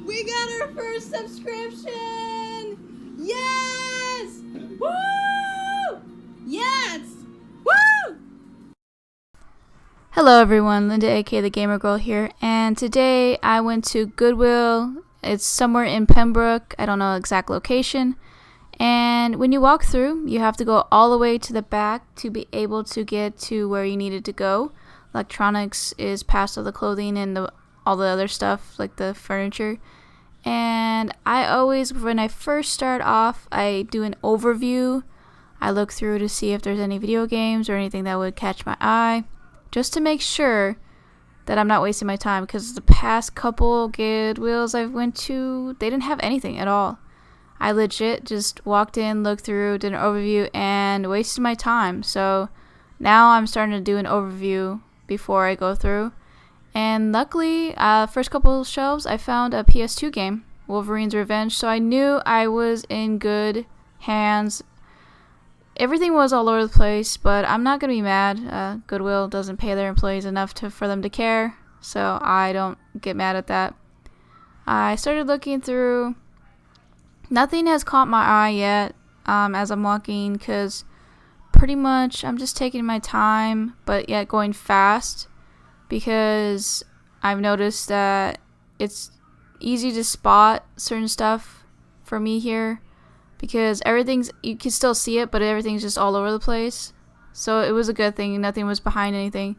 We got our first subscription! Yes! Woo! Yes! Woo! Hello everyone, Linda aka the Gamer Girl here, and today I went to Goodwill. It's somewhere in Pembroke, I don't know the exact location. And when you walk through, you have to go all the way to the back to be able to get to where you needed to go. Electronics is past all the clothing and all the other stuff, like the furniture. And I always, when I first start off, I do an overview. I look through to see if there's any video games or anything that would catch my eye, just to make sure that I'm not wasting my time, because the past couple Goodwills I've went to, they didn't have anything at all. I legit just walked in, looked through, did an overview, and wasted my time. So now I'm starting to do an overview before I go through. And luckily, first couple shelves, I found a PS2 game, Wolverine's Revenge. So I knew I was in good hands. Everything was all over the place, but I'm not going to be mad. Goodwill doesn't pay their employees enough for them to care, so I don't get mad at that. I started looking through. Nothing has caught my eye yet as I'm walking, because pretty much I'm just taking my time, but yet going fast, because I've noticed that it's easy to spot certain stuff for me here, because you can still see it, but everything's just all over the place. So it was a good thing, nothing was behind anything.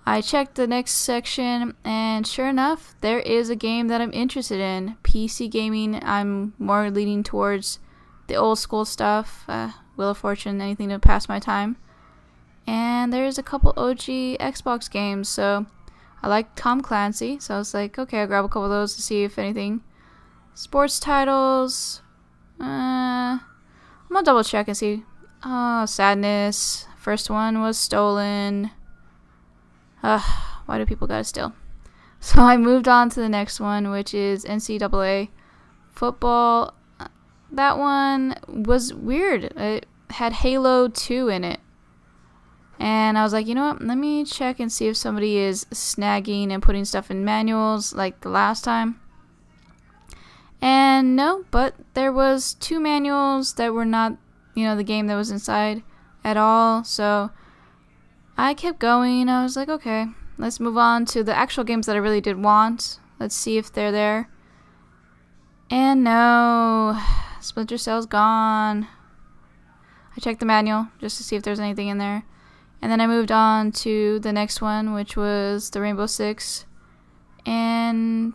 I checked the next section, and sure enough, there is a game that I'm interested in. PC gaming, I'm more leaning towards the old school stuff, Wheel of Fortune, anything to pass my time. And there's a couple OG Xbox games, so I like Tom Clancy, so I was like, okay, I'll grab a couple of those to see if anything. Sports titles, I'm gonna double check and see. Oh, Sadness, first one was stolen. Why do people gotta steal? So I moved on to the next one, which is NCAA football. That one was weird. It had Halo 2 in it. And I was like, you know what? Let me check and see if somebody is snagging and putting stuff in manuals like the last time. And no, but there was 2 manuals that were not, the game that was inside at all. So I kept going. I was like, okay, let's move on to the actual games that I really did want. Let's see if they're there. And no, Splinter Cell's gone. I checked the manual just to see if there's anything in there. And then I moved on to the next one, which was the Rainbow Six. And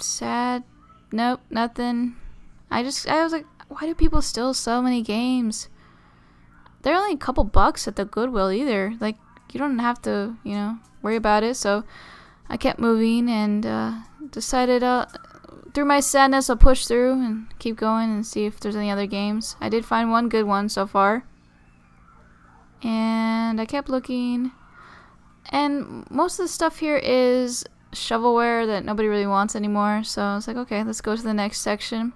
nope, nothing. I was like, why do people steal so many games? They're only a couple bucks at the Goodwill either. Like, you don't have to, worry about it. So I kept moving and decided through my sadness I'll push through and keep going and see if there's any other games. I did find one good one so far. And I kept looking. And most of the stuff here is shovelware that nobody really wants anymore. So I was like, okay, let's go to the next section.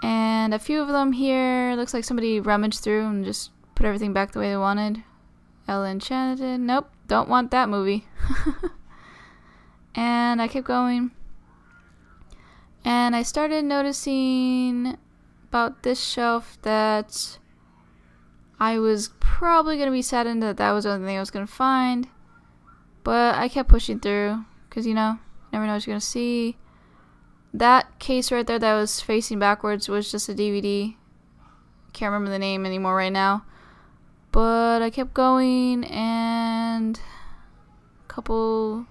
And a few of them here, looks like somebody rummaged through and just put everything back the way they wanted. Ella Enchanted, nope, don't want that movie. And I kept going. And I started noticing about this shelf that I was probably going to be saddened that was the only thing I was going to find. But I kept pushing through, because, never know what you're going to see. That case right there that was facing backwards was just a DVD. Can't remember the name anymore right now. But I kept going, and a couple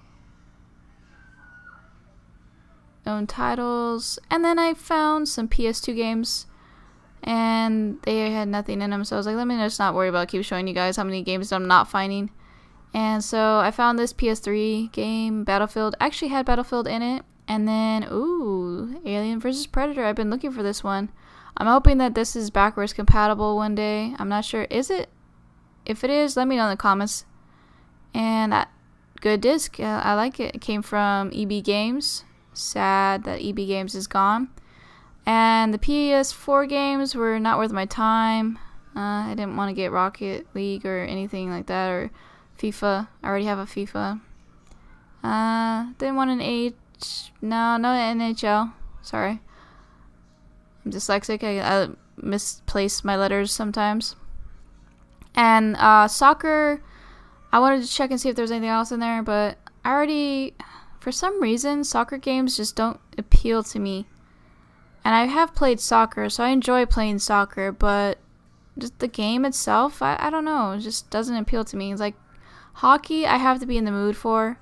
known titles. And then I found some PS2 games, and they had nothing in them. So I was like, let me just not worry about it. Keep showing you guys how many games I'm not finding. And so I found this PS3 game, Battlefield. Actually had Battlefield in it. And then, Alien vs. Predator. I've been looking for this one. I'm hoping that this is backwards compatible one day. I'm not sure. Is it? If it is, let me know in the comments. And good disc. I like it. It came from EB Games. Sad that EB Games is gone. And the PS4 games were not worth my time. I didn't want to get Rocket League or anything like that, or FIFA. I already have a FIFA. Didn't want an no NHL. Sorry. I'm dyslexic. I misplace my letters sometimes. And soccer, I wanted to check and see if there's anything else in there, but I already, for some reason, soccer games just don't appeal to me. And I have played soccer, so I enjoy playing soccer, but just the game itself, I don't know, it just doesn't appeal to me. It's like hockey, I have to be in the mood for.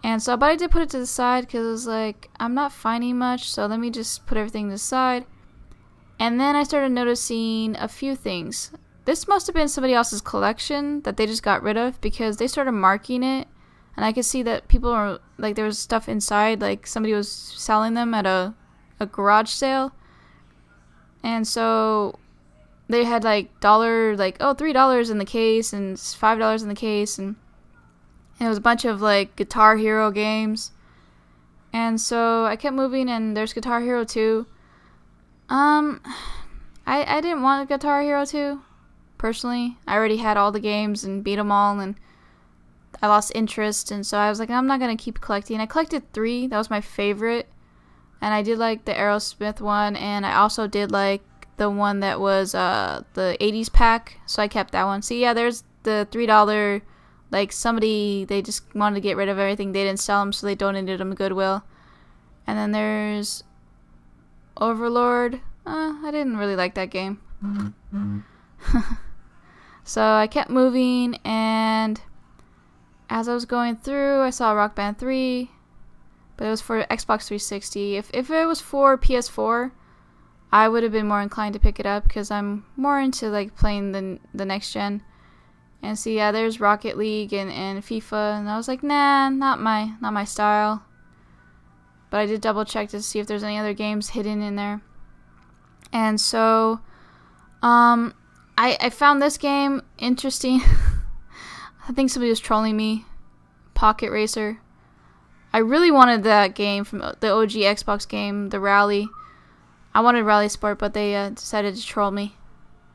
And so, but I did put it to the side because it was like, I'm not finding much, so let me just put everything to the side. And then I started noticing a few things. This must have been somebody else's collection that they just got rid of because they started marking it. And I could see that people are, like, there was stuff inside, like somebody was selling them at a garage sale. And so they had like $3 in the case and $5 in the case, and it was a bunch of like Guitar Hero games. And so I kept moving, and there's Guitar Hero 2. I didn't want Guitar Hero 2 personally. I already had all the games and beat them all, and I lost interest, and so I was like, I'm not gonna keep collecting. I collected 3. That was my favorite, and I did like the Aerosmith one, and I also did like the one that was the 80s pack, so I kept that one. So yeah, there's the $3, like somebody, they just wanted to get rid of everything. They didn't sell them, so they donated them to Goodwill. And then there's Overlord. I didn't really like that game. So I kept moving, and as I was going through, I saw Rock Band 3, but it was for Xbox 360. If it was for PS4, I would have been more inclined to pick it up because I'm more into like playing the next gen. And so yeah, there's Rocket League and FIFA, and I was like, nah, not my style. But I did double check to see if there's any other games hidden in there. And so I found this game interesting. I think somebody was trolling me. Pocket Racer. I really wanted that game from the OG Xbox game, the Rally. I wanted Rally Sport, but they decided to troll me.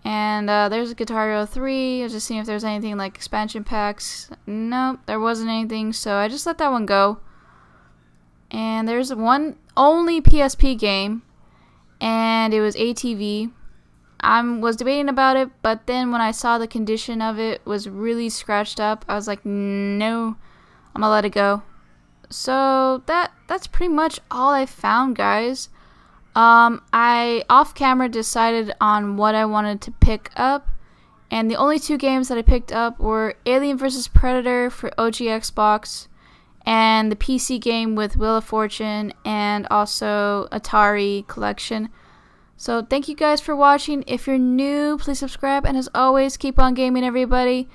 And there's Guitar Hero 3. I was just seeing if there's anything like expansion packs. Nope, there wasn't anything, so I just let that one go. And there's one only PSP game, and it was ATV. I was debating about it, but then when I saw the condition of it was really scratched up, I was like, no, I'm gonna let it go. So that's pretty much all I found, guys. I off camera decided on what I wanted to pick up, and the only 2 games that I picked up were Alien vs. Predator for OG Xbox, and the PC game with Wheel of Fortune, and also Atari Collection. So thank you guys for watching. If you're new, please subscribe, and as always, keep on gaming, everybody.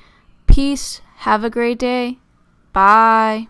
Peace. Have a great day. Bye.